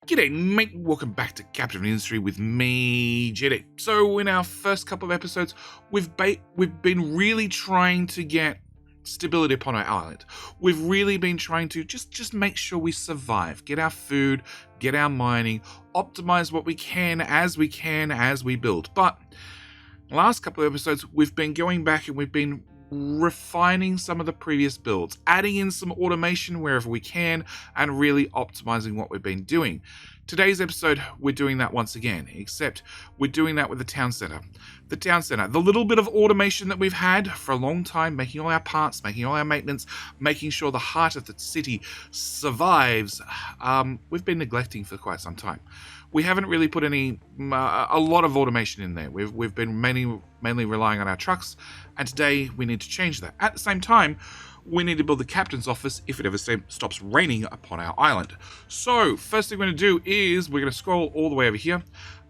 G'day mate, welcome back to Captain of the Industry with me, Edict. So in our first couple of episodes, we've been really trying to get stability upon our island. We've really been trying to just make sure we survive, get our food, get our mining, optimize what we can as we build. But the last couple of episodes, we've been going back and we've been refining some of the previous builds, adding in some automation wherever we can, and really optimizing what we've been doing. Today's episode, we're doing that once again, except we're doing that with the town center. The town center, the little bit of automation that we've had for a long time, making all our parts, making all our maintenance, making sure the heart of the city survives, we've been neglecting for quite some time. We haven't really put a lot of automation in there. We've been mainly relying on our trucks, and today we need to change that. At the same time, we need to build the captain's office if it ever stops raining upon our island. So, first thing we're going to do is we're going to scroll all the way over here,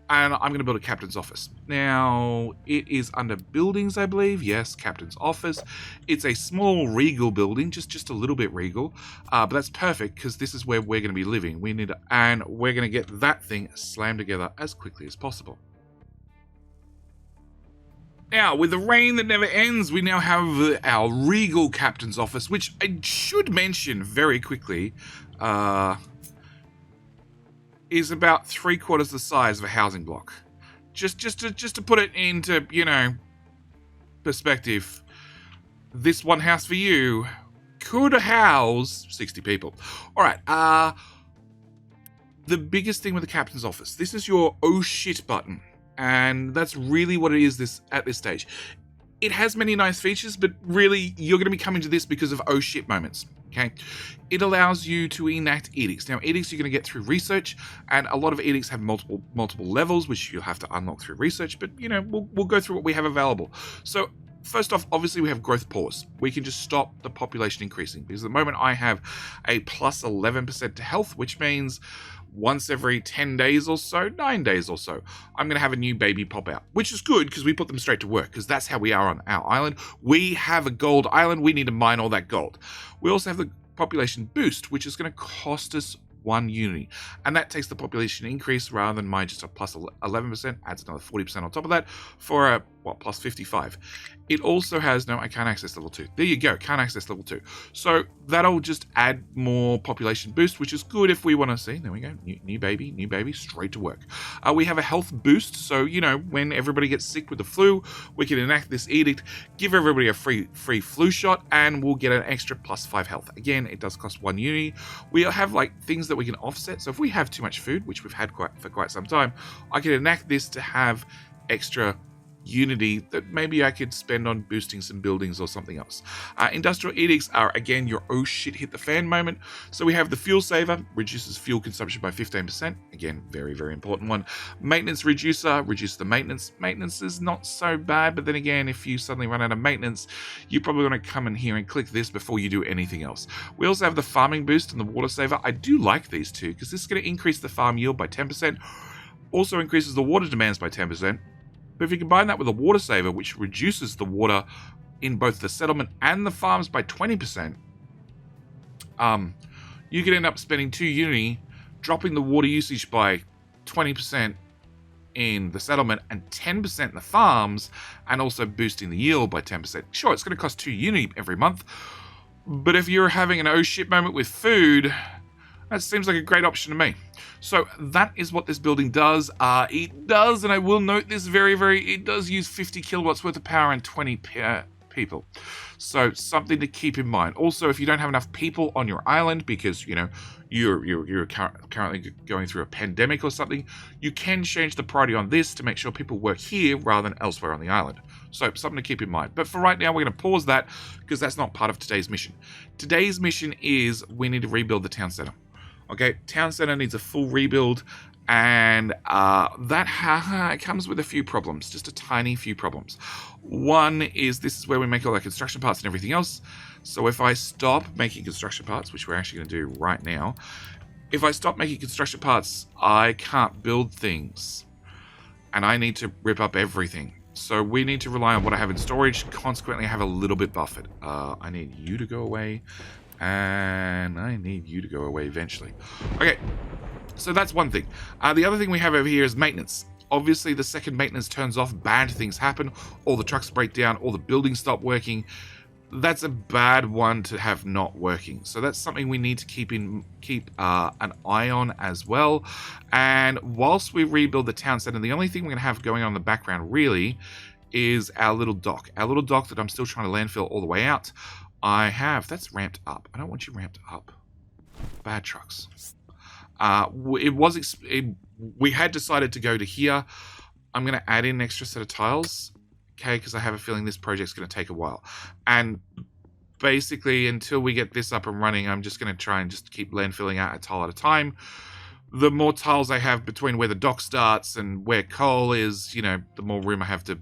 and I'm going to build a captain's office. Now, it is under buildings, I believe. Yes, captain's office. It's a small regal building, just a little bit regal, but that's perfect because this is where we're going to be living. And we're going to get that thing slammed together as quickly as possible. Now, with the rain that never ends, we now have our regal captain's office, which I should mention very quickly, is about 3/4 the size of a housing block. Just to put it into, perspective, this one house for you could house 60 people. All right, the biggest thing with the captain's office, this is your oh shit button. And that's really what it is at this stage. It has many nice features, but really you're going to be coming to this because of oh shit moments. Okay, it allows you to enact edicts. Now, edicts you're going to get through research, and a lot of edicts have multiple levels, which you'll have to unlock through research. But we'll go through what we have available. So first off, obviously we have growth pause. We can just stop the population increasing because at the moment I have a plus 11% to health, which means once every 10 days or so, 9 days or so, I'm going to have a new baby pop out, which is good because we put them straight to work because that's how we are on our island. We have a gold island. We need to mine all that gold. We also have the population boost, which is going to cost us 1 unity, and that takes the population increase rather than mine just a plus 11%, adds another 40% on top of that for a plus 55. It also has I can't access level 2. There you go, can't access level 2. So that'll just add more population boost, which is good if we want to see. There we go, new baby, straight to work. We have a health boost, so when everybody gets sick with the flu, we can enact this edict, give everybody a free flu shot, and we'll get an extra plus 5 health. Again, it does cost 1 unity. We have things that we can offset. So if we have too much food, which we've had for quite some time, I can enact this to have extra unity that maybe I could spend on boosting some buildings or something else. Industrial edicts are, again, your oh shit hit the fan moment. So we have the fuel saver, reduces fuel consumption by 15%. Again, very, very important one. Maintenance reducer, reduce the maintenance. Maintenance is not so bad, but then again, if you suddenly run out of maintenance, you probably want to come in here and click this before you do anything else. We also have the farming boost and the water saver. I do like these two because this is going to increase the farm yield by 10%. Also increases the water demands by 10%. But if you combine that with a water saver, which reduces the water in both the settlement and the farms by 20%, you could end up spending 2 unity, dropping the water usage by 20% in the settlement and 10% in the farms, and also boosting the yield by 10%. Sure, it's going to cost 2 unity every month, but if you're having an oh shit moment with food, that seems like a great option to me. So that is what this building does. It does, and I will note this it does use 50 kilowatts worth of power and 20 people. So something to keep in mind. Also, if you don't have enough people on your island because, you're currently going through a pandemic or something, you can change the priority on this to make sure people work here rather than elsewhere on the island. So something to keep in mind. But for right now, we're going to pause that because that's not part of today's mission. Today's mission is we need to rebuild the town center. Okay, town center needs a full rebuild, and that comes with a few problems, just a tiny few problems. One is this is where we make all our construction parts and everything else. So if I stop making construction parts, which we're actually going to do right now, if I stop making construction parts, I can't build things, and I need to rip up everything. So we need to rely on what I have in storage. Consequently, I have a little bit buffered. I need you to go away. And I need you to go away eventually. Okay, So that's one thing. The other thing we have over here is maintenance. Obviously, the second maintenance turns off, bad things happen. All the trucks break down, all the buildings stop working. That's a bad one to have not working. So that's something we need to keep an eye on as well. And whilst we rebuild the town center, the only thing we're going to have going on in the background really is our little dock. Our little dock that I'm still trying to landfill all the way out. That's ramped up. I don't want you ramped up. Bad trucks. We had decided to go to here. I'm going to add in an extra set of tiles. Okay, because I have a feeling this project's going to take a while. And basically, until we get this up and running, I'm just going to try and just keep landfilling out a tile at a time. The more tiles I have between where the dock starts and where coal is, the more room I have to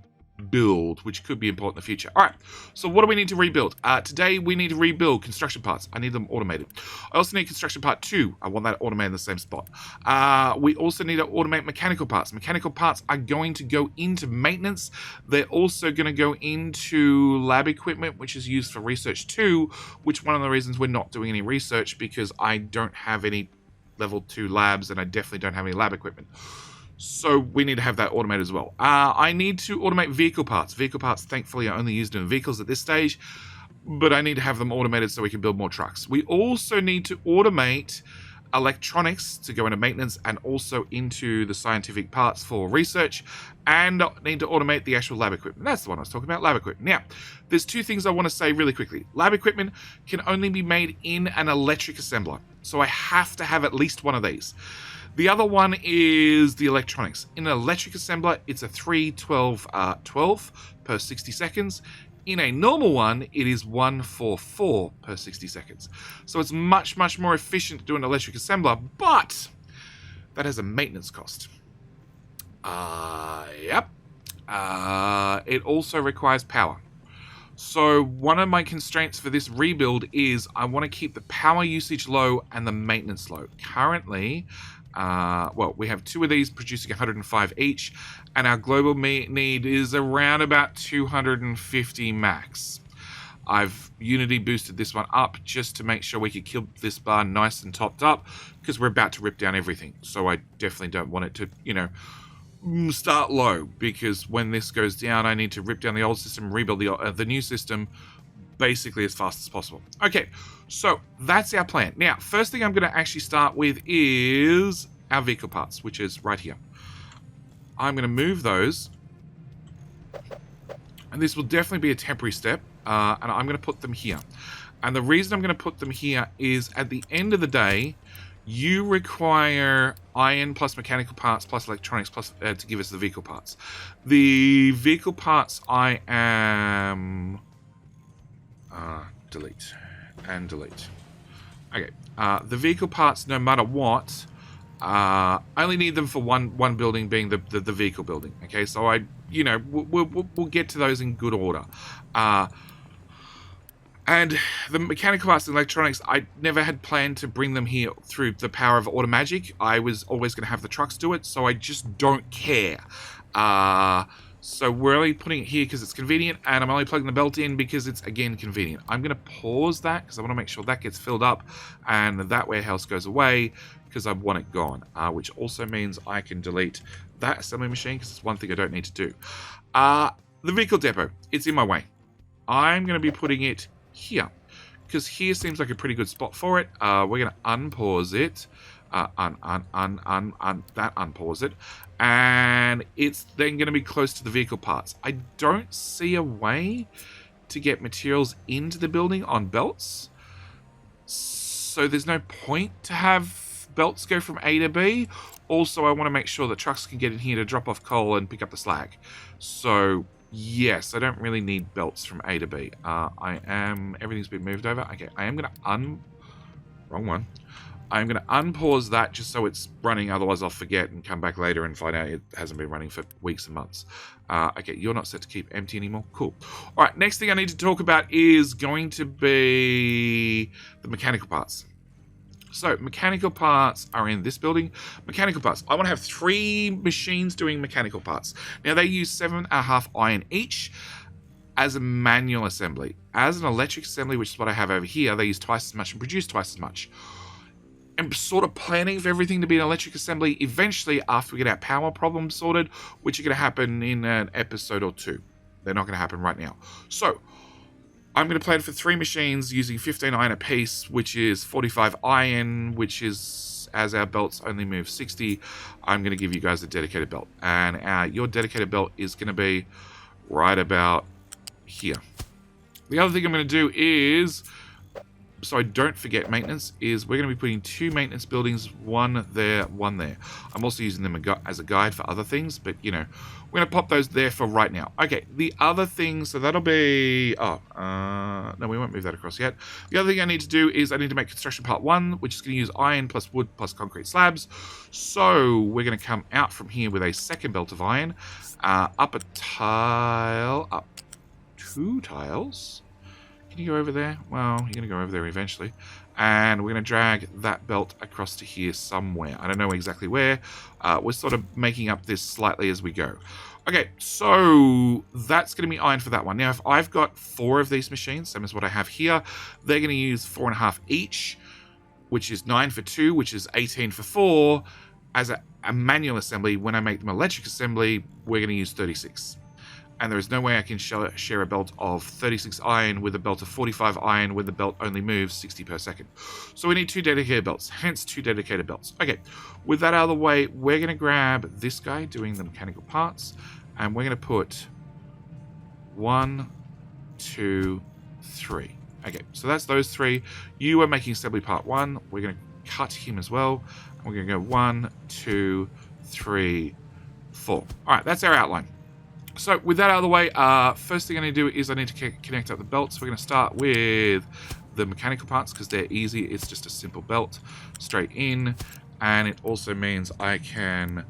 build, which could be important in the future. All right, so what do we need to rebuild? Today, we need to rebuild construction parts. I need them automated. I also need construction part 2. I want that automated in the same spot. We also need to automate mechanical parts. Mechanical parts are going to go into maintenance. They're also going to go into lab equipment, which is used for research too, which one of the reasons we're not doing any research because I don't have any level 2 labs and I definitely don't have any lab equipment. So we need to have that automated as well. I need to automate vehicle parts. Vehicle parts, thankfully, are only used in vehicles at this stage, but I need to have them automated so we can build more trucks. We also need to automate electronics to go into maintenance and also into the scientific parts for research, and need to automate the actual lab equipment. That's the one I was talking about, lab equipment. Now, there's 2 things I want to say really quickly. Lab equipment can only be made in an electric assembler, so I have to have at least one of these. The other one is the electronics. In an electric assembler, it's a 3-12-12 per 60 seconds. In a normal one, it is 1-4-4 per 60 seconds. So it's much, much more efficient to do an electric assembler, but that has a maintenance cost. Yep. It also requires power. So one of my constraints for this rebuild is I want to keep the power usage low and the maintenance low. Currently, we have 2 of these producing 105 each, and our global need is around about 250 max. I've Unity boosted this one up just to make sure we could keep this bar nice and topped up, because we're about to rip down everything. So I definitely don't want it to, start low, because when this goes down, I need to rip down the old system, rebuild the new system, basically as fast as possible. Okay, so that's our plan. Now, first thing I'm going to actually start with is our vehicle parts, which is right here. I'm going to move those, and this will definitely be a temporary step, and I'm going to put them here. And the reason I'm going to put them here is at the end of the day, you require iron plus mechanical parts plus electronics plus to give us the vehicle parts. The vehicle parts I am... delete and delete. Okay, the vehicle parts, no matter what, I only need them for one building, being the vehicle building. Okay, so we'll get to those in good order. And the mechanical parts and electronics, I never had planned to bring them here through the power of automagic. I was always going to have the trucks do it, so I just don't care. So we're only putting it here because it's convenient, and I'm only plugging the belt in because it's, again, convenient. I'm going to pause that because I want to make sure that gets filled up and that warehouse goes away because I want it gone, which also means I can delete that assembly machine because it's one thing I don't need to do. The vehicle depot, it's in my way. I'm going to be putting it here because here seems like a pretty good spot for it. We're going to unpause it. Unpause it, and it's then going to be close to the vehicle parts. I don't see a way to get materials into the building on belts, so there's no point to have belts go from A to B. Also, I want to make sure that trucks can get in here to drop off coal and pick up the slag. So yes, I don't really need belts from A to B. Everything's been moved over. Okay, I am going to wrong one. I'm going to unpause that just so it's running, otherwise I'll forget and come back later and find out it hasn't been running for weeks and months. Okay, you're not set to keep empty anymore. Cool. All right, next thing I need to talk about is going to be the mechanical parts. So, mechanical parts are in this building. Mechanical parts. I want to have 3 machines doing mechanical parts. Now, they use 7.5 iron each as a manual assembly. As an electric assembly, which is what I have over here, they use twice as much and produce twice as much. am sort of planning for everything to be an electric assembly eventually after we get our power problem sorted, which are going to happen in an episode or two. They're not going to happen right now. So I'm going to plan for 3 machines using 15 iron apiece, which is 45 iron, which is, as our belts only move 60, I'm going to give you guys a dedicated belt. And your dedicated belt is going to be right about here. The other thing I'm going to do is, so I don't forget maintenance, is we're going to be putting 2 maintenance buildings, one there, one there. I'm also using them as a guide for other things, but, you know, we're going to pop those there for right now. Okay, the other thing, so that'll be, no, we won't move that across yet. The other thing I need to do is I need to make construction part 1, which is going to use iron plus wood plus concrete slabs. So we're going to come out from here with a second belt of iron, up a tile, up 2 tiles. Can you go over there? Well, you're going to go over there eventually. And we're going to drag that belt across to here somewhere. I don't know exactly where. We're sort of making up this slightly as we go. Okay, so that's going to be iron for that one. Now, if I've got 4 of these machines, same as what I have here, they're going to use 4.5 each, which is 9 for 2, which is 18 for 4. As a manual assembly, when I make them electric assembly, we're going to use 36. And there is no way I can share a belt of 36 iron with a belt of 45 iron when the belt only moves 60 per second. So we need 2 dedicated belts, hence 2 dedicated belts. Okay, with that out of the way, we're going to grab this guy doing the mechanical parts, and we're going to put 1, 2, 3. Okay, so that's those 3. You are making assembly part 1. We're going to cut him as well. And we're going to go 1, 2, 3, 4. All right, that's our outline. So with that out of the way, first thing I need to do is I need to connect up the belts. We're going to start with the mechanical parts because they're easy. It's just a simple belt straight in, and it also means I can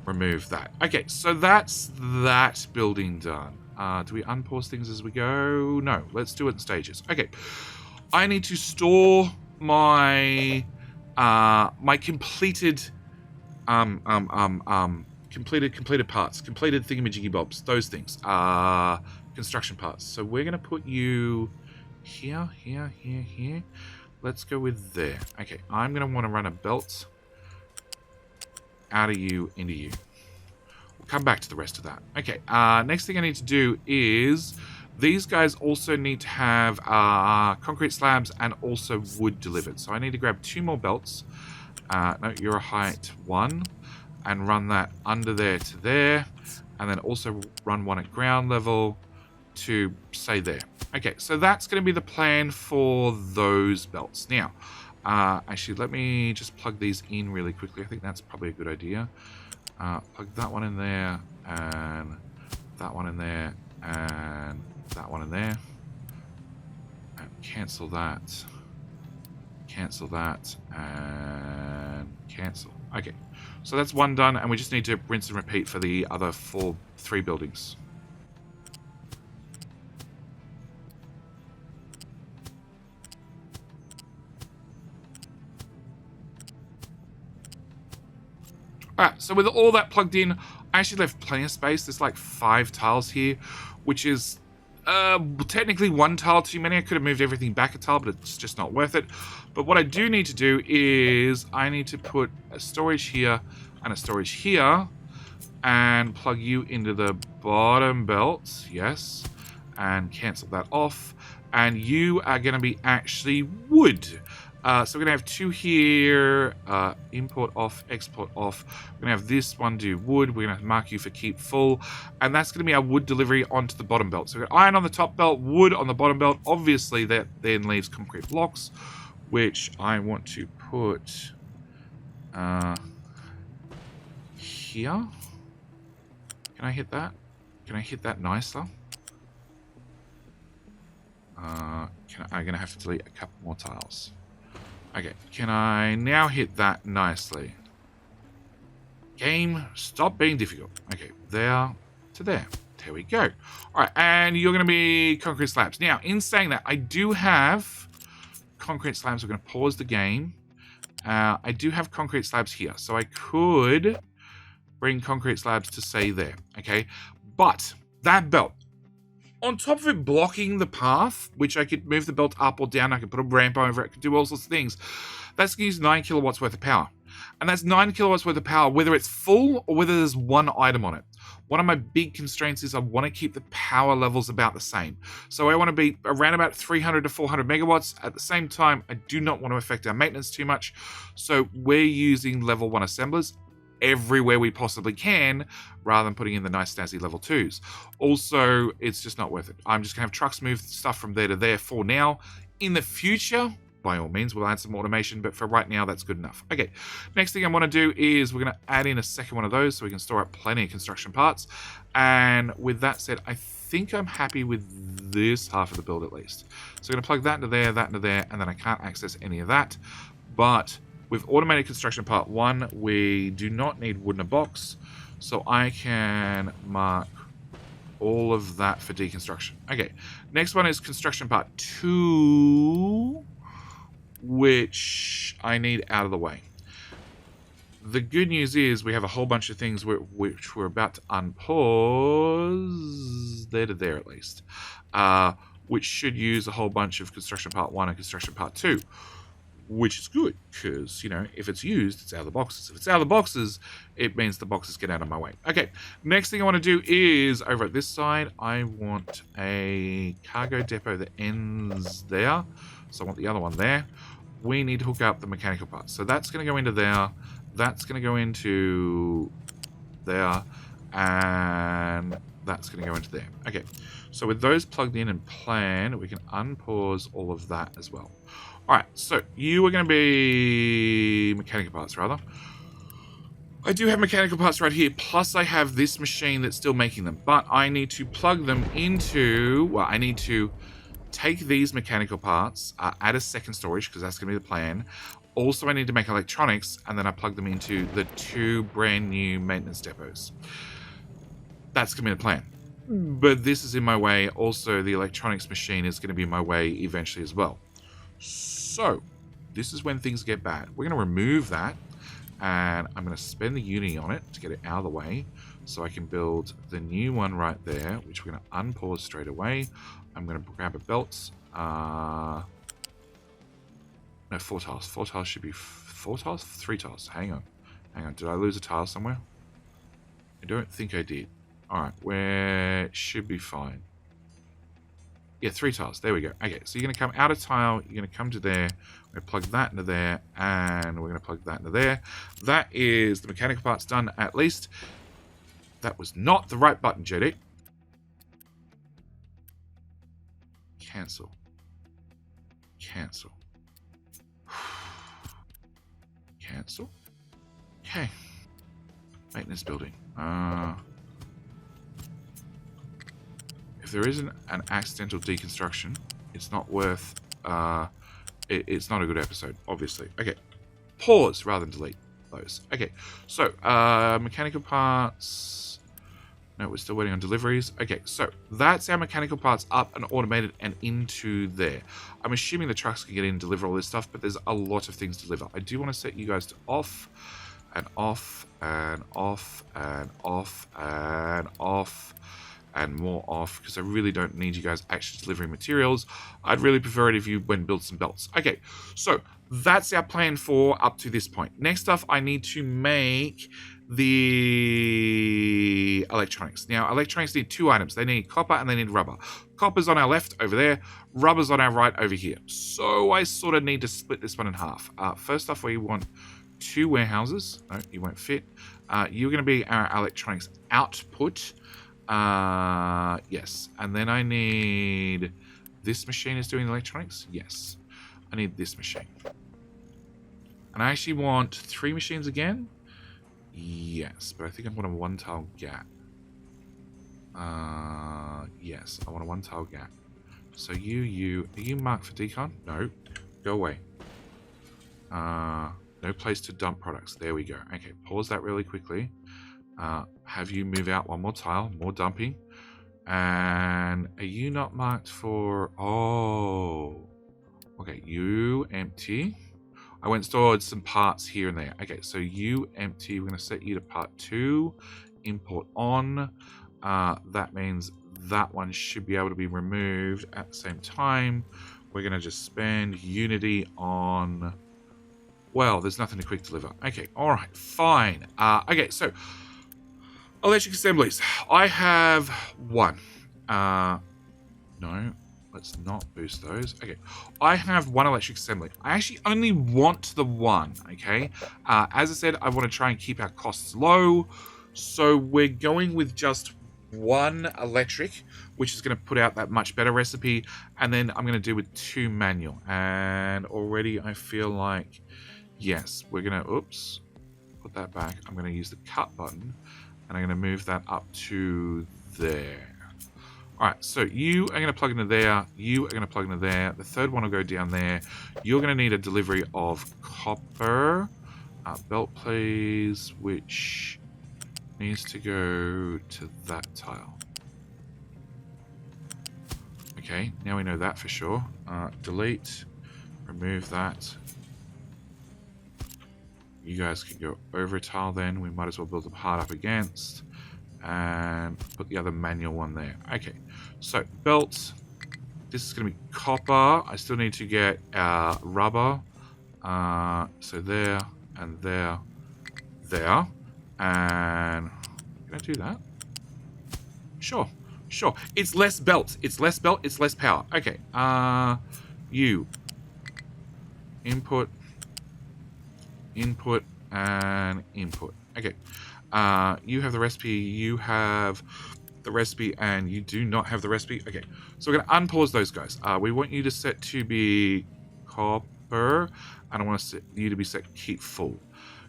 remove that. Okay, so that's that building done. Do we unpause things as we go? No, let's do it in stages. Okay, I need to store my my completed completed parts, completed thingamajiggy bobs, those things, construction parts. So we're going to put you here, here, here, here. Let's go with there. Okay, I'm going to want to run a belt out of you into you. We'll come back to the rest of that. Okay, next thing I need to do is these guys also need to have concrete slabs and also wood delivered. So I need to grab 2 more belts. No, you're a height 1. And run that under there to there, and then also run one at ground level to, say, there. Okay, so that's going to be the plan for those belts. Now, actually, let me just plug these in really quickly. I think that's probably a good idea. Plug that one in there, and that one in there, and that one in there. And cancel that, and cancel. Okay. So that's one done, and we just need to rinse and repeat for the other 3 buildings. Alright, so with all that plugged in, I actually left plenty of space. There's like 5 tiles here, which is technically 1 tile too many. I could have moved everything back a tile, but it's just not worth it. But what I do need to do is I need to put a storage here and a storage here and plug you into the bottom belt, yes, and cancel that off. And you are going to be actually wood. So we're going to have 2 here, import off, export off. We're going to have this one do wood. We're going to mark you for keep full. And that's going to be our wood delivery onto the bottom belt. So we've got iron on the top belt, wood on the bottom belt. Obviously, that then leaves concrete blocks, which I want to put here. Can I hit that? Can I hit that nicer? I'm going to have to delete a couple more tiles. Okay, can I now hit that nicely? Game, stop being difficult. Okay, there to there. There we go. All right, and you're going to be concrete slabs. Now, in saying that, I do have concrete slabs. We're going to pause the game. I do have concrete slabs here, so I could bring concrete slabs to, say, there. Okay, but that belt, on top of it blocking the path, which I could move the belt up or down, I could put a ramp over it, I could do all sorts of things. That's going to use 9 kilowatts worth of power. And that's 9 kilowatts worth of power, whether it's full or whether there's one item on it. One of my big constraints is I want to keep the power levels about the same. So I want to be around about 300 to 400 megawatts. At the same time, I do not want to affect our maintenance too much. So we're using level 1 assemblers everywhere we possibly can, rather than putting in the nice snazzy level 2s. Also, it's just not worth it. I'm just going to have trucks move stuff from there to there for now. In the future, by all means, we'll add some automation, but for right now, that's good enough. Okay, next thing I want to do is we're going to add in a second one of those so we can store up plenty of construction parts. And with that said, I think I'm happy with this half of the build at least. So I'm going to plug that into there, and then I can't access any of that. But with automated construction part 1, we do not need wood in a box, so I can mark all of that for deconstruction. Okay, next one is construction part 2, which I need out of the way. The good news is we have a whole bunch of things which we're about to unpause, there to there at least, which should use a whole bunch of construction part 1 and construction part 2, which is good because, you know, if it's used, it's out of the boxes. If it's out of the boxes, it means the boxes get out of my way. Okay, next thing I want to do is over at this side, I want a cargo depot that ends there. So I want the other one there. We need to hook up the mechanical parts. So that's going to go into there. That's going to go into there. And that's going to go into there. Okay, so with those plugged in and planned, we can unpause all of that as well. All right, so you are going to be mechanical parts, rather. I do have mechanical parts right here, plus I have this machine that's still making them, but I need to plug them into, well, I need to take these mechanical parts, add a second storage, because that's going to be the plan. Also, I need to make electronics, and then I plug them into the 2 brand new maintenance depots. That's going to be the plan. But this is in my way. Also, the electronics machine is going to be in my way eventually as well. So, this is when things get bad. We're going to remove that, and I'm going to spend the uni on it to get it out of the way, so I can build the new one right there, which we're going to unpause straight away. I'm going to grab a belt. No, 4 tiles. 4 tiles should be 4 tiles? 3 tiles. Hang on. Did I lose a tile somewhere? I don't think I did. Alright, where should be fine. Yeah, 3 tiles. There we go. Okay, so you're going to come out of tile. You're going to come to there. We're going to plug that into there. And we're going to plug that into there. That is the mechanical parts done at least. That was not the right button, Edict. Cancel. Cancel. Cancel. Okay. Maintenance building. If there isn't an accidental deconstruction, it's not worth, it's not a good episode, obviously. Okay, pause rather than delete those. Okay, so, mechanical parts. No, we're still waiting on deliveries. Okay, so that's our mechanical parts up and automated and into there. I'm assuming the trucks can get in and deliver all this stuff, but there's a lot of things to deliver. I do want to set you guys to off, and off, and off, and off, and off, and more off, because I really don't need you guys actually delivering materials. I'd really prefer it if you went and build some belts. Okay, so that's our plan for up to this point. Next up, I need to make the electronics. Now, electronics need 2 items. They need copper and they need rubber. Copper's on our left over there. Rubber's on our right over here. So I sort of need to split this one in half. First off, we want 2 warehouses. No, you won't fit. You're going to be our electronics output. Yes. And then I need... This machine is doing electronics? Yes. I need this machine. And I actually want 3 machines again? Yes, but I think I want a 1-tile gap. Yes, I want a 1-tile gap. So are you marked for decon? No. Go away. No place to dump products. There we go. Okay, pause that really quickly. Have you move out 1 more tile, more dumping. And are you not marked for... Oh. Okay, you empty. I went and stored some parts here and there. Okay, so you empty. We're going to set you to part 2. Import on. That means that one should be able to be removed at the same time. We're going to just spend Unity on Well, there's nothing to quick deliver. Okay, all right, fine. Okay, so electric assemblies. I have one. No, let's not boost those. Okay, I have one electric assembly. I actually only want the one, okay? As I said, I want to try and keep our costs low. So we're going with just one electric, which is going to put out that much better recipe. And then I'm going to do with 2 manual. And already I feel like, yes, we're going to, oops, put that back. I'm going to use the cut button. And I'm going to move that up to there. All right, so you are going to plug into there. You are going to plug into there. The third one will go down there. You're going to need a delivery of copper. Belt, please, which needs to go to that tile. Okay, now we know that for sure. Delete. Remove that. You guys can go over a tile then. We might as well build them hard up against. And put the other manual one there. Okay, so belt. This is going to be copper. I still need to get rubber. So there and there, there. And can I do that? Sure, sure. It's less belt. It's less belt. It's less power. Okay. You input, input, and input. Okay. You have the recipe, you have the recipe, and you do not have the recipe. Okay, so we're going to unpause those guys. We want you to set to be copper, and I want to set you to be set to keep full.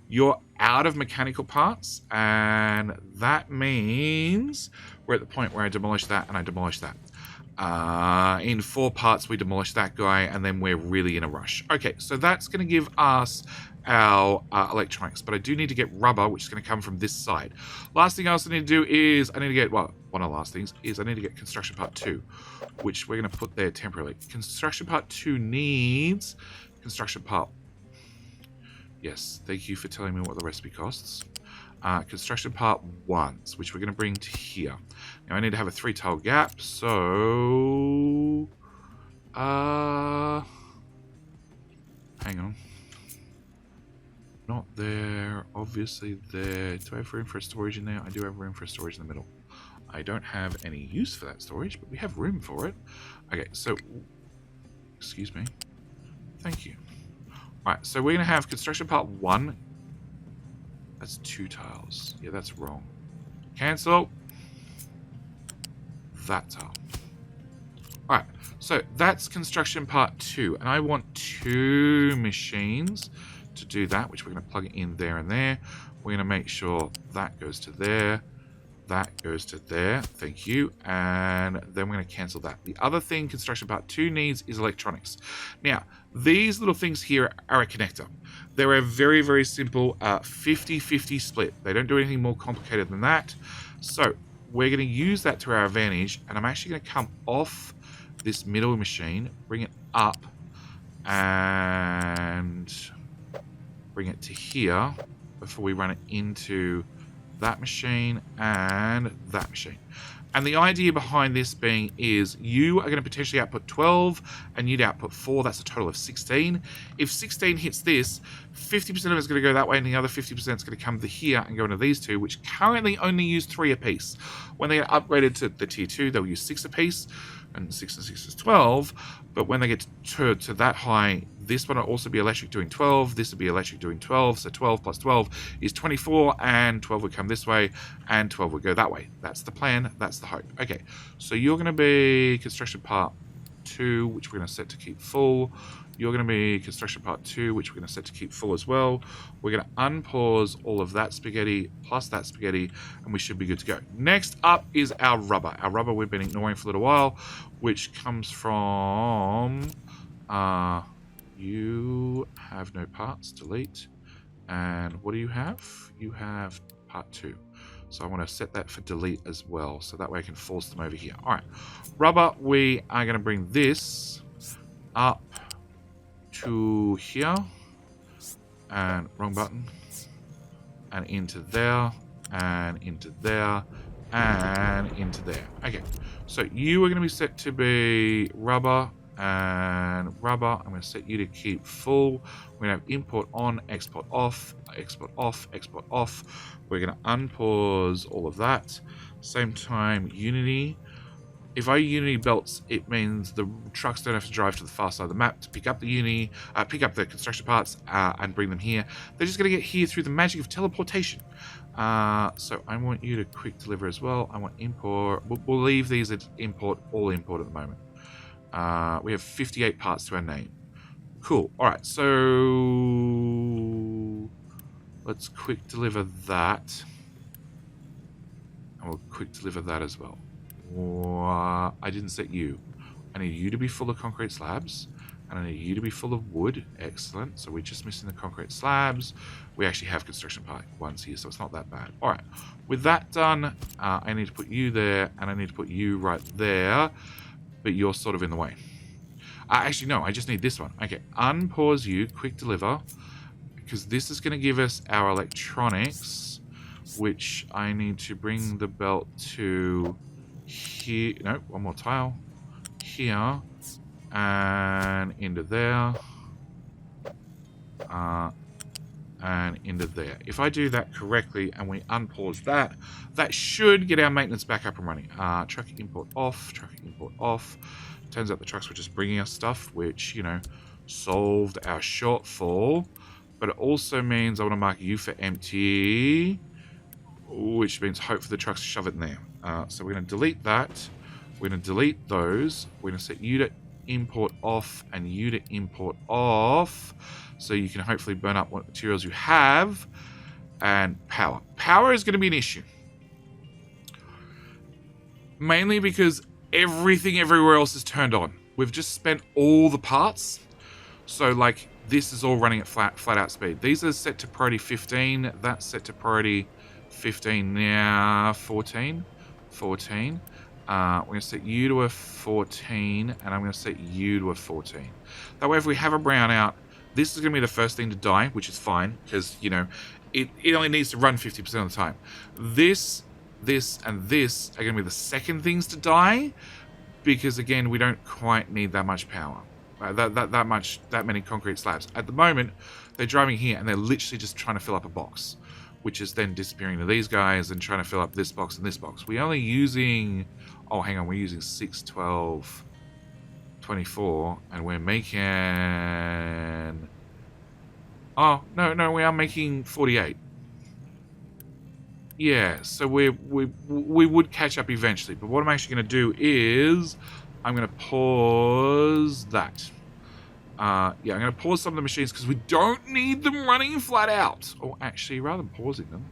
You're out of mechanical parts, and that means we're at the point where I demolish that and I demolish that. In 4 parts, we demolish that guy, and then we're really in a rush. Okay, so that's going to give us our electronics, but I do need to get rubber, which is going to come from this side. Last thing I also need to do is I need to get, well, one of the last things is I need to get construction part 2, which we're going to put there temporarily. Construction part 2 needs construction part. Yes, thank you for telling me what the recipe costs. Construction part 1, which we're going to bring to here. Now I need to have a 3 tile gap, so hang on. Not there, obviously there. Do I have room for a storage in there? I do have room for a storage in the middle. I don't have any use for that storage, but we have room for it. Okay, so, excuse me. Thank you. Alright, so we're going to have construction part 1. That's 2 tiles. Yeah, that's wrong. Cancel. That tile. Alright, so that's construction part 2. And I want 2 machines to do that, which we're going to plug in there and there. We're going to make sure that goes to there, that goes to there, thank you, and then we're going to cancel that. The other thing construction part 2 needs is electronics. Now, these little things here are a connector. They're a very, very simple 50-50 split. They don't do anything more complicated than that. So we're going to use that to our advantage, and I'm actually going to come off this middle machine, bring it up, and bring it to here before we run it into that machine and that machine. And the idea behind this being is you are going to potentially output 12 and you'd output 4. That's a total of 16. If 16 hits this, 50% of it is going to go that way and the other 50% is going to come to here and go into these 2, which currently only use 3 apiece. When they get upgraded to the tier 2, they'll use 6 apiece, and 6 and 6 is 12. But when they get to that high, this one will also be electric doing 12. This will be electric doing 12. So 12 plus 12 is 24, and 12 would come this way, and 12 would go that way. That's the plan. That's the hope. Okay, so you're going to be construction part 2, which we're going to set to keep full. You're going to be construction part 2, which we're going to set to keep full as well. We're going to unpause all of that spaghetti plus that spaghetti, and we should be good to go. Next up is our rubber. Our rubber we've been ignoring for a little while, which comes from... you have no parts, delete. And what do you have? You have part 2. So I want to set that for delete as well, so that way I can force them over here. All right, rubber, we are going to bring this up to here, and wrong button, and into there, and into there, and into there. Okay, so you are going to be set to be rubber, and rubber. I'm going to set you to keep full. We're going to have import on, export off, export off, export off. We're going to unpause all of that. Same time, Unity. If I Unity belts, it means the trucks don't have to drive to the far side of the map to pick up the pick up the construction parts and bring them here. They're just going to get here through the magic of teleportation. So I want you to quick deliver as well. I want import. We'll leave these at import, all import at the moment. We have 58 parts to our name. Cool. All right, so let's quick deliver that. And we'll quick deliver that as well. I didn't set you. I need you to be full of concrete slabs, and I need you to be full of wood. Excellent. So we're just missing the concrete slabs. We actually have construction part ones here, so it's not that bad. All right. With that done, I need to put you there, and I need to put you right there, but you're sort of in the way. Actually, no, I just need this one. Okay, unpause you, quick deliver, because this is going to give us our electronics, which I need to bring the belt to here. No, one more tile. Here, and into there, and into there. If I do that correctly and we unpause that, that should get our maintenance back up and running. Truck import off, truck import off. Turns out the trucks were just bringing us stuff, which, you know, solved our shortfall. But it also means I want to mark you for empty, which means hope for the trucks to shove it in there. So we're going to delete that. We're going to delete those. We're going to set you to import off and you to import off, so you can hopefully burn up what materials you have. And power. Power is going to be an issue. Mainly because everything everywhere else is turned on. We've just spent all the parts. So, like, this is all running at flat out speed. These are set to priority 15. That's set to priority 15 now. 14. We're going to set you to a 14, and I'm going to set you to a 14. That way, if we have a brownout, this is going to be the first thing to die, which is fine, because, you know, it only needs to run 50% of the time. This, and this are going to be the second things to die, because, again, we don't quite need that much power. That many concrete slabs. At the moment, they're driving here, and they're literally just trying to fill up a box, which is then disappearing to these guys and trying to fill up this box and this box. We're only using... Oh, hang on. We're using 6, 12, 24, and we're making... Oh, no, we are making 48. Yeah, so we would catch up eventually. But what I'm actually going to do is I'm going to pause that. Yeah, I'm going to pause some of the machines because we don't need them running flat out. Or actually, rather than pausing them,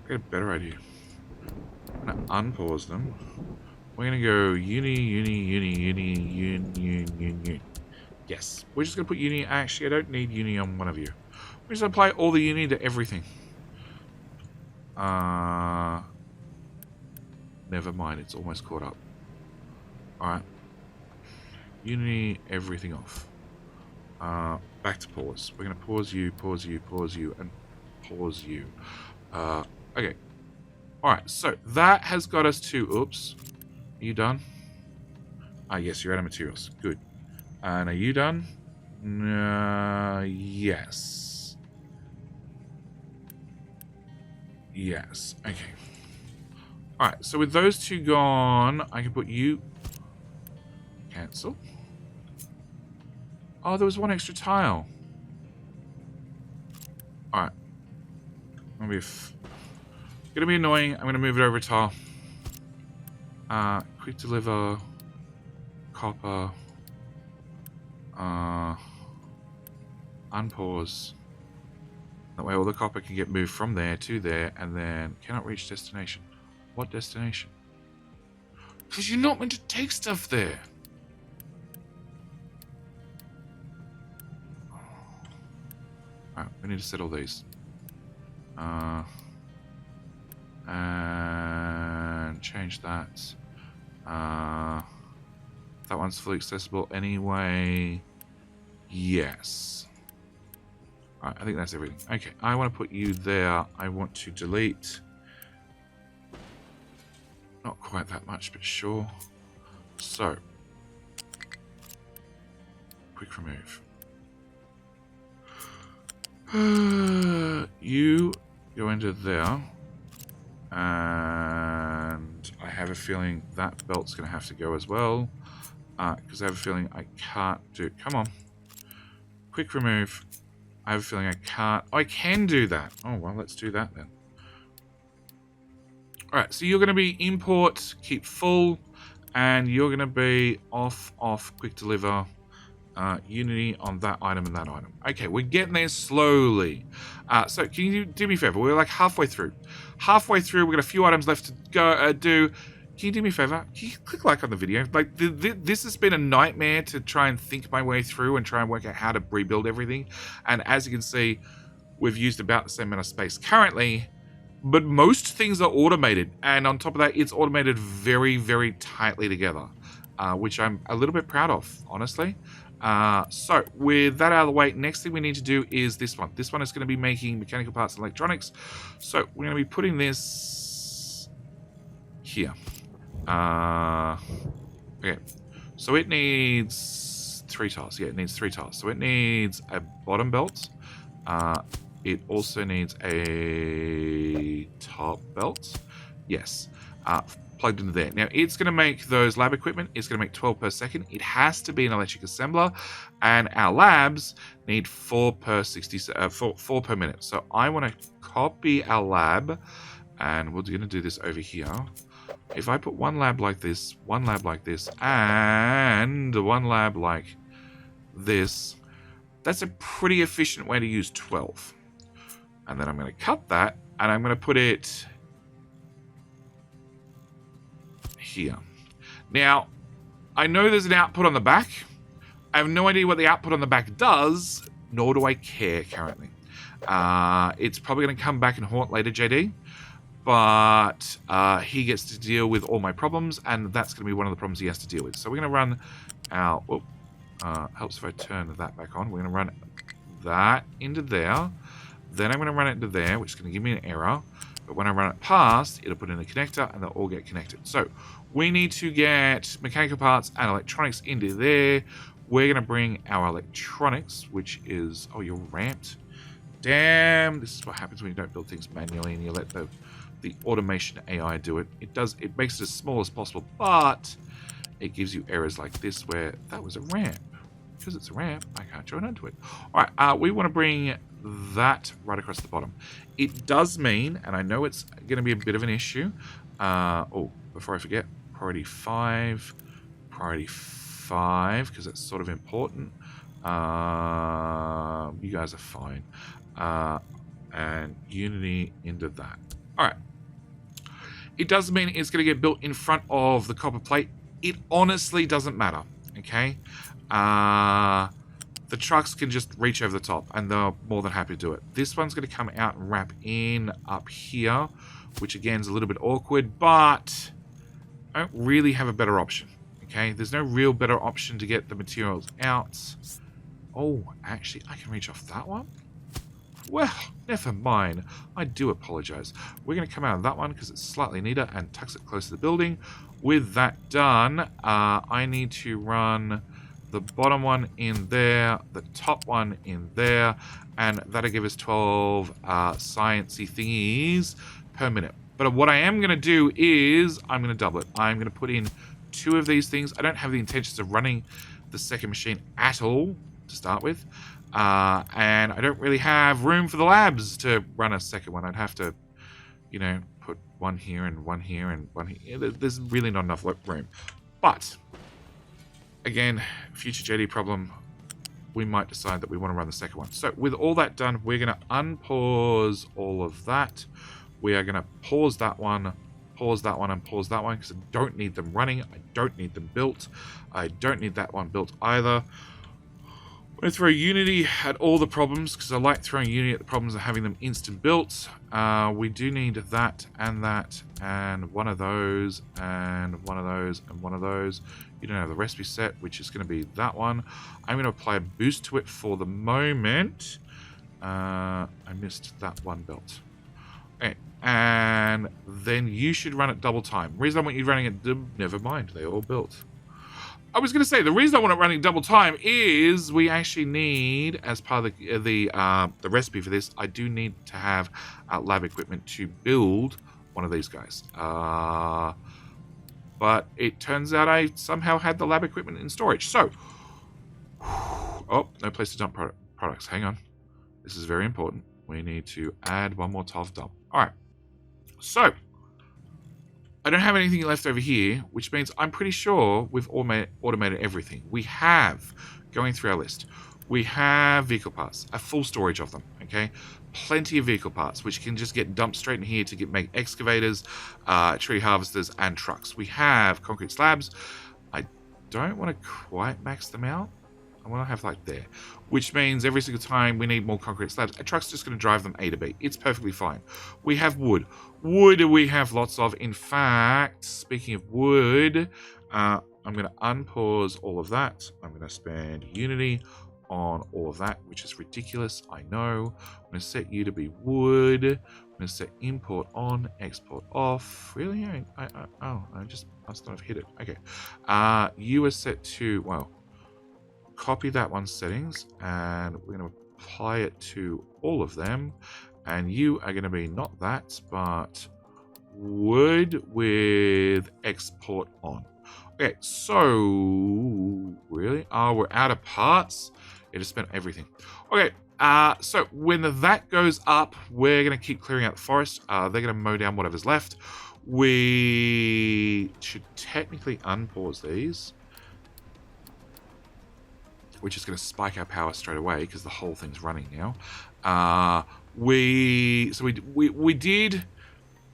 I've got a better idea. I'm going to unpause them. We're going to go uni. Yes, we're just going to put uni. Actually, I don't need uni on one of you. We're just going to apply all the uni to everything. Never mind, it's almost caught up. Alright. Uni everything off. Back to pause. We're going to pause you, and pause you. Okay. Alright, so that has got us to... Oops. Are you done? Yes, you're out of materials. Good. And are you done? Yes. Yes. Okay. Alright, so with those two gone, I can put you... Cancel. Oh, there was one extra tile. Alright. Gonna be annoying. I'm gonna move it over a tile. Quick deliver. Copper. Unpause. That way all the copper can get moved from there to there, and then cannot reach destination. What destination? Because you're not meant to take stuff there. Alright, we need to settle these. And change that. That one's fully accessible anyway. Yes. Alright, I think that's everything. Okay, I want to put you there. I want to delete. Not quite that much, but sure. So. quick remove. You go into there. And I have a feeling that belt's going to have to go as well. Because I have a feeling I can't do... Come on. Quick remove. I have a feeling I can't... I can do that. Oh, well, let's do that then. Alright, so you're going to be import, keep full, and you're going to be off, quick deliver, Unity on that item and that item. Okay, we're getting there slowly. So can you do me a favor? We're like halfway through. Halfway through, we've got a few items left to go do. Can you do me a favor? Can you click like on the video? Like, this has been a nightmare to try and think my way through and try and work out how to rebuild everything. And as you can see, we've used about the same amount of space currently. But most things are automated, and on top of that, it's automated very, very tightly together, which I'm a little bit proud of, honestly. So, with that out of the way, next thing we need to do is this one. This one is going to be making mechanical parts and electronics. So, we're going to be putting this here. Okay, so it needs 3 tiles. Yeah, it needs 3 tiles. So, it needs a bottom belt. It also needs a top belt. Yes. Plugged into there. Now, it's going to make those lab equipment. It's going to make 12 per second. It has to be an electric assembler. And our labs need 4 per 4 per minute. So I want to copy our lab. And we're going to do this over here. If I put one lab like this, one lab like this, and one lab like this, that's a pretty efficient way to use 12. And then I'm going to cut that, and I'm going to put it here. Now, I know there's an output on the back. I have no idea what the output on the back does, nor do I care currently. It's probably going to come back and haunt later, JD. But he gets to deal with all my problems, and that's going to be one of the problems he has to deal with. So we're going to run our... helps if I turn that back on. We're going to run that into there. Then I'm going to run it into there, which is going to give me an error. But when I run it past, it'll put in a connector, and they'll all get connected. So we need to get mechanical parts and electronics into there. We're going to bring our electronics, which is... Oh, you're ramped. Damn. This is what happens when you don't build things manually and you let the automation AI do it. It makes it as small as possible, but it gives you errors like this where that was a ramp. Because it's a ramp, I can't join onto it. All right, we want to bring that right across the bottom. It does mean, and I know it's going to be a bit of an issue. Before I forget, priority 5, because that's sort of important. You guys are fine. And Unity into that. All right. It does mean it's going to get built in front of the copper plate. It honestly doesn't matter, okay? The trucks can just reach over the top, and they're more than happy to do it. This one's going to come out and wrap in up here, which again is a little bit awkward, but I don't really have a better option, okay? There's no real better option to get the materials out. Oh, actually, I can reach off that one? Well, never mind. I do apologize. We're going to come out of that one because it's slightly neater and tucks it close to the building. With that done, I need to run the bottom one in there, the top one in there, and that'll give us 12 sciencey thingies per minute. But what I am going to do is I'm going to double it. I'm going to put in 2 of these things. I don't have the intentions of running the second machine at all to start with. And I don't really have room for the labs to run a second one. I'd have to, you know, put one here and one here and one here. There's really not enough room. But, again, future JD problem, we might decide that we want to run the second one. So, with all that done, we're going to unpause all of that. We are going to pause that one, and pause that one, because I don't need them running. I don't need them built. I don't need that one built either. I'm going to throw Unity at all the problems, because I like throwing Unity at the problems of having them instant built. We do need that, and one of those, and one of those, and one of those. You don't have the recipe set, which is going to be that one. I'm going to apply a boost to it for the moment. I missed that one belt. Okay, and then you should run it double time. The reason I want you running it, never mind, they all built. I was going to say, the reason I want it running double time is we actually need, as part of the recipe for this, I do need to have lab equipment to build one of these guys. But it turns out I somehow had the lab equipment in storage. So, oh, no place to dump products. Hang on. This is very important. We need to add one more tile of dump. All right. So, I don't have anything left over here, which means I'm pretty sure we've automated everything. We have, going through our list, we have vehicle parts, a full storage of them, okay? Plenty of vehicle parts, which can just get dumped straight in here to make excavators, tree harvesters, and trucks. We have concrete slabs. I don't want to quite max them out. I want to have like there, which means every single time we need more concrete slabs, a truck's just going to drive them A to B. It's perfectly fine. We have wood. Wood we have lots of. In fact, speaking of wood, I'm going to unpause all of that. I'm going to spend Unity on all of that, which is ridiculous. I know. I'm going to set you to be wood. I'm going to set import on, export off. Really? I just must not have hit it. Okay. You are set to, well, copy that one's settings, and we're going to apply it to all of them. And you are going to be not that, but wood with export on. Okay, so really? Oh, we're out of parts. It has spent everything. Okay, so when that goes up, we're going to keep clearing out the forest. They're going to mow down whatever's left. We should technically unpause these, which is going to spike our power straight away because the whole thing's running now. We did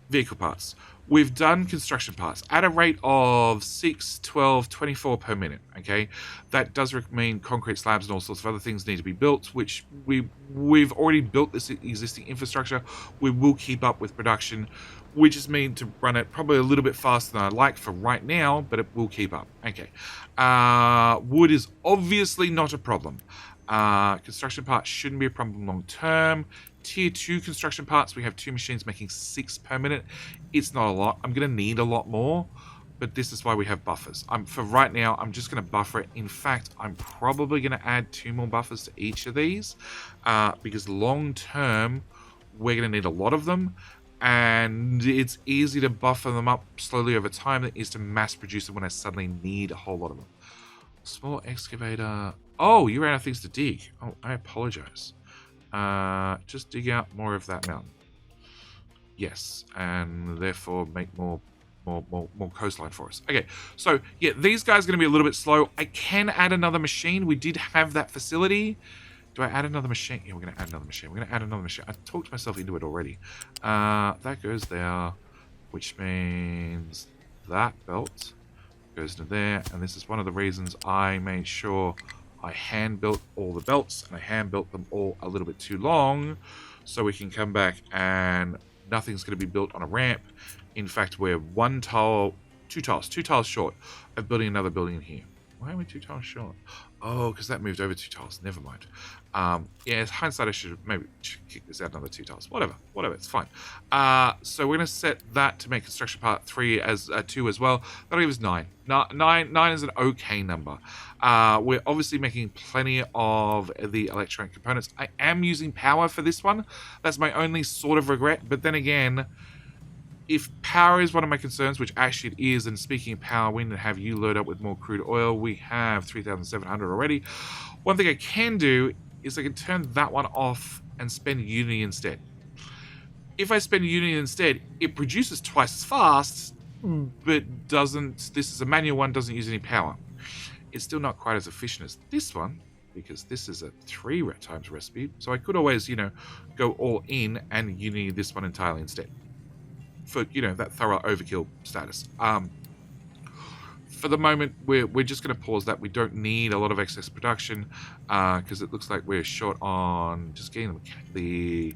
vehicle parts. We've done construction parts at a rate of 6, 12, 24 per minute, okay? That does mean concrete slabs and all sorts of other things need to be built, which we've already built this existing infrastructure. We will keep up with production. We just mean to run it probably a little bit faster than I'd like for right now, but it will keep up. Okay. Wood is obviously not a problem. Construction parts shouldn't be a problem long term. Tier 2 construction parts, we have 2 machines making 6 per minute. It's not a lot. I'm going to need a lot more, but this is why we have buffers. For right now, I'm just going to buffer it. In fact, I'm probably going to add 2 more buffers to each of these, because long term, we're going to need a lot of them. And it's easy to buffer them up slowly over time than it is to mass produce them when I suddenly need a whole lot of them. Small excavator. Oh, you ran out of things to dig. Oh, I apologize. Just dig out more of that mountain. Yes, and therefore make more coastline for us. Okay, so yeah, these guys are going to be a little bit slow. I can add another machine. We did have that facility. Do I add another machine? Yeah, we're going to add another machine. We're going to add another machine. I talked myself into it already. That goes there, which means that belt goes to there. And this is one of the reasons I made sure I hand-built all the belts, and I hand-built them all a little bit too long, so we can come back and nothing's going to be built on a ramp. In fact, we're two tiles short of building another building in here. Why are we 2 tiles short? Oh, because that moved over 2 tiles. Never mind. Yeah, hindsight, I should maybe kick this out another 2 tiles. Whatever, it's fine. So we're going to set that to make construction part 3 as 2 as well. That'll give us 9. 9 is an okay number. We're obviously making plenty of the electronic components. I am using power for this one. That's my only sort of regret. But then again, if power is one of my concerns, which actually it is, and speaking of power, we need to have you load up with more crude oil. We have 3,700 already. One thing I can do is I can turn that one off and spend Unity instead. If I spend Unity instead, it produces twice as fast, but doesn't, this is a manual one, doesn't use any power. It's still not quite as efficient as this one, because this is a 3 times recipe. So I could always, go all in and Unity this one entirely instead, for that thorough overkill status. For the moment, we're just going to pause that. We don't need a lot of excess production because it looks like we're short on just getting the.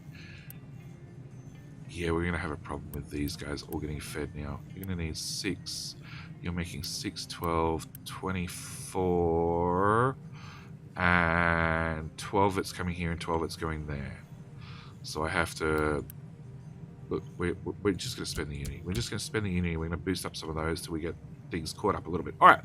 Yeah, we're going to have a problem with these guys all getting fed now. You're going to need 6. You're making 6, 12, 24, and 12 it's coming here and 12 it's going there. So I have to. Look, we're just going to spend the Unity. We're just going to spend the Unity. We're going to boost up some of those till we get things caught up a little bit. All right.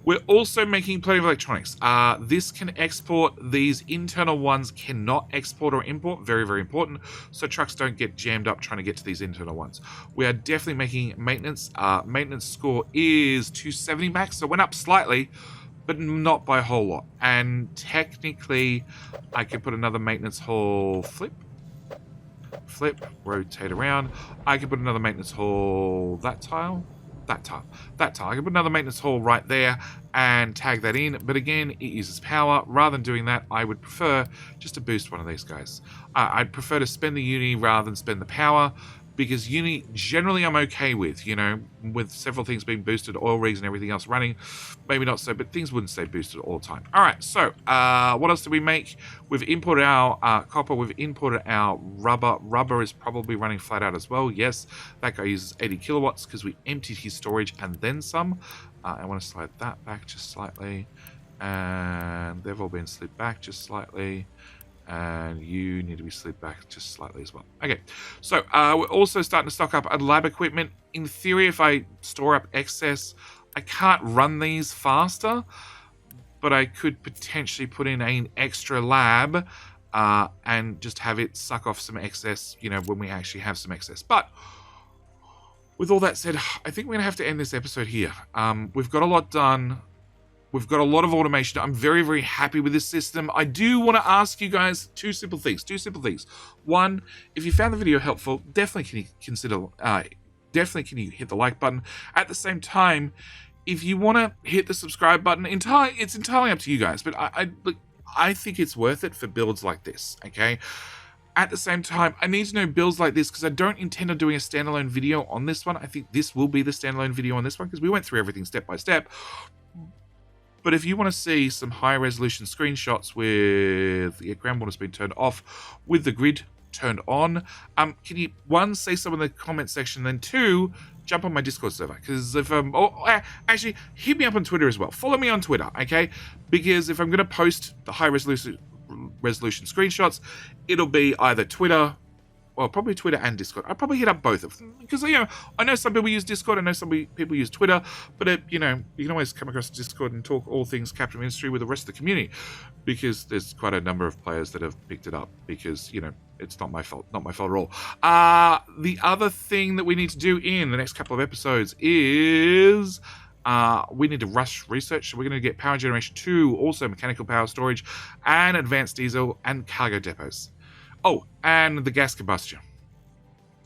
We're also making plenty of electronics. This can export. These internal ones cannot export or import. Very, very important. So trucks don't get jammed up trying to get to these internal ones. We are definitely making maintenance. Maintenance score is 270 max. So it went up slightly, but not by a whole lot. And technically, I could put another maintenance hall flip, rotate around. I could put another maintenance hall, that tile. I can put another maintenance hall right there and tag that in. But again, it uses power. Rather than doing that, I would prefer just to boost one of these guys. I'd prefer to spend the uni rather than spend the power, because uni generally I'm okay with, you know, with several things being boosted, oil rigs and everything else running. Maybe not so, but things wouldn't stay boosted all the time. All right, so what else did we make? We've imported our copper. We've imported our rubber. Rubber is probably running flat out as well. Yes, that guy uses 80 kilowatts because we emptied his storage and then some. I want to slide that back just slightly. And they've all been slid back just slightly. And you need to be slid back just slightly as well. Okay, so we're also starting to stock up lab equipment. In theory, if I store up excess, I can't run these faster, but I could potentially put in an extra lab and just have it suck off some excess, you know, when we actually have some excess. But with all that said, I think we're going to have to end this episode here. We've got a lot done. We've got a lot of automation. I'm very, very happy with this system. I do want to ask you guys two simple things. One, if you found the video helpful, definitely can you consider, can you hit the like button. At the same time, if you want to hit the subscribe button, it's entirely up to you guys. But I think it's worth it for builds like this, okay? At the same time, I need to know builds like this because I don't intend on doing a standalone video on this one. I think this will be the standalone video on this one because we went through everything step by step. But if you want to see some high resolution screenshots with the ground water's been turned off, with the grid turned on, can you, one, say some in the comment section, then two, jump on my Discord server? Because if actually, hit me up on Twitter as well. Follow me on Twitter, okay? Because if I'm going to post the high resolution screenshots, it'll be either Twitter, well, probably Twitter and Discord. I'll probably hit up both of them because, you know, I know some people use Discord. I know some people use Twitter, but you know, you can always come across Discord and talk all things Captain Ministry with the rest of the community, because there's quite a number of players that have picked it up because, you know, it's not my fault at all. The other thing that we need to do in the next couple of episodes is we need to rush research. So we're going to get power generation 2, also mechanical power storage, and advanced diesel and cargo depots. Oh, and the gas combustion.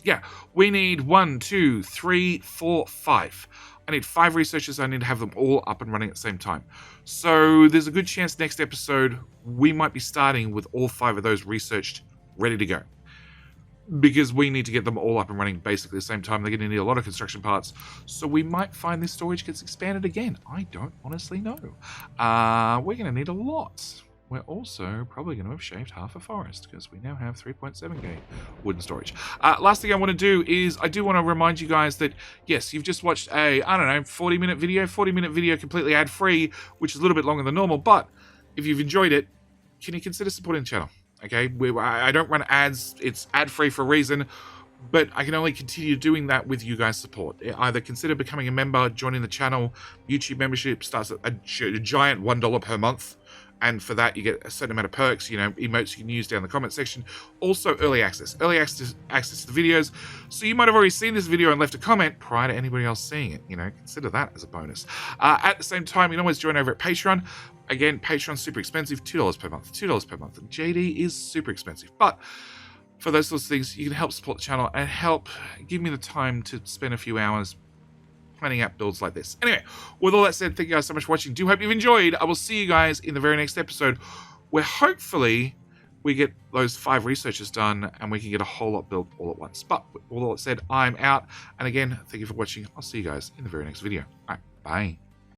Yeah, we need 1, 2, 3, 4, 5. I need 5 researchers. I need to have them all up and running at the same time. So there's a good chance next episode we might be starting with all 5 of those researched, ready to go. Because we need to get them all up and running basically at the same time. They're going to need a lot of construction parts. So we might find this storage gets expanded again. I don't honestly know. We're going to need a lot. We're also probably going to have shaved half a forest because we now have 3.7k wooden storage. Last thing I want to do is I do want to remind you guys that, yes, you've just watched a, I don't know, 40-minute video completely ad-free, which is a little bit longer than normal. But if you've enjoyed it, can you consider supporting the channel? Okay, I don't run ads. It's ad-free for a reason. But I can only continue doing that with you guys' support. Either consider becoming a member, joining the channel. YouTube membership starts at a giant $1 per month. And for that, you get a certain amount of perks, you know, emotes you can use down in the comment section. Also, early access to the videos. So you might have already seen this video and left a comment prior to anybody else seeing it. You know, consider that as a bonus. At the same time, you can always join over at Patreon. Again, Patreon's super expensive, $2 per month, $2 per month. And JD is super expensive. But for those sorts of things, you can help support the channel and help give me the time to spend a few hours planning out builds like this. Anyway, with all that said, thank you guys so much for watching. Do hope you've enjoyed. I will see you guys in the very next episode, where hopefully we get those 5 researchers done and we can get a whole lot built all at once. But with all that said, I'm out. And again, thank you for watching. I'll see you guys in the very next video. All right, bye.